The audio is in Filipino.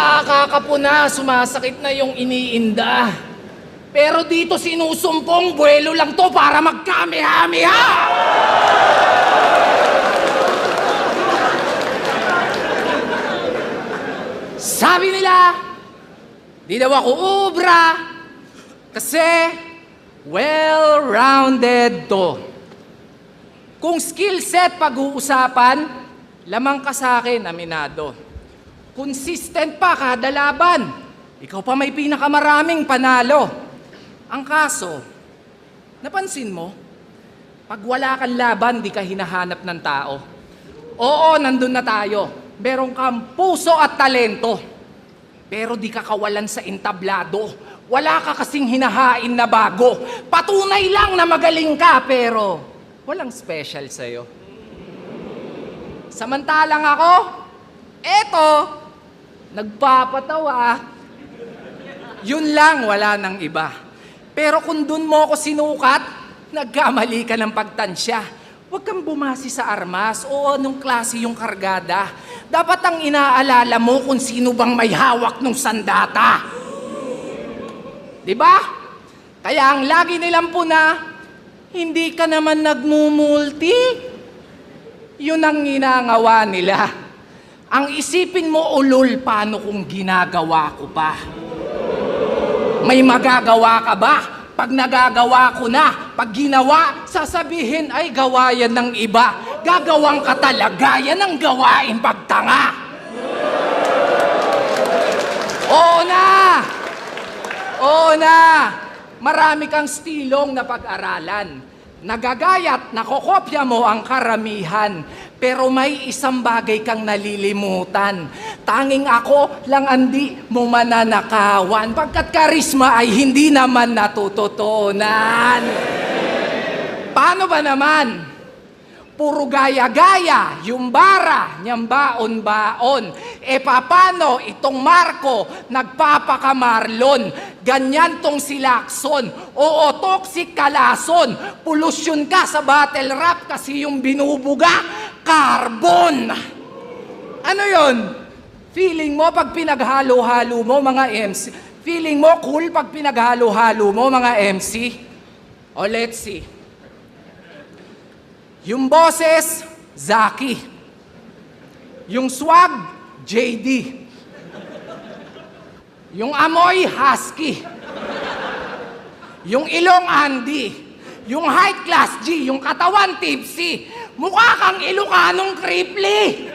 Nakakakapuna, sumasakit na yung iniinda. Pero dito sinusumpong, buwelo lang to para magkameha-meha! Sabi nila, di daw ako ubra, kasi well-rounded to. Kung skill set pag-uusapan, lamang ka sa akin, aminado. Consistent pa kada laban. Ikaw pa may pinakamaraming panalo. Ang kaso, napansin mo, pag wala kang laban, di ka hinahanap ng tao. Oo, nandun na tayo. Meron kang puso at talento. Pero di ka kawalan sa entablado. Wala ka kasing hinahain na bago. Patunay lang na magaling ka, pero walang special sa'yo. Samantalang ako, eto, nagpapatawa. Yun lang, wala nang iba. Pero kung dun mo ako sinukat, nagkamali ka ng pagtansya. Huwag kang bumasi sa armas o anong klase yung kargada. Dapat ang inaalala mo kung sino bang may hawak ng sandata. Diba? Kaya ang lagi nilang puna, hindi ka naman nagmumulti. Yun ang ginagawa nila. Ang isipin mo, ulol, paano kung ginagawa ko pa? May magagawa ka ba? Pag nagagawa ko na, pag ginawa, sasabihin ay gawa yan ng iba. Gagawang ka talaga, yan ang gawain pagtanga. Oo na! Oo na! Marami kang stilong na pag-aralan. Nagagayat, nakokopya mo ang karamihan. Pero may isang bagay kang nalilimutan. Tanging ako lang andi mo mananakawan. Pagkat karisma ay hindi naman natututunan. Paano ba naman? Puro gaya-gaya, yung bara, niyang baon-baon. E papano itong Marco nagpapakamarlon? Ganyan tong si Lacson. Oo, toxic kalason. Pollution ka sa battle rap kasi yung binubuga, carbon. Ano yon? Feeling mo pag pinaghalo-halo mo mga MC? Feeling mo cool pag pinaghalo-halo mo mga MC? O let's see. Yung boses, Zaki. Yung swag, JD. Yung amoy, Husky. Yung ilong, Andy. Yung height class, G. Yung katawan, Tipsy. Mukha kang Ilocanong Cripply.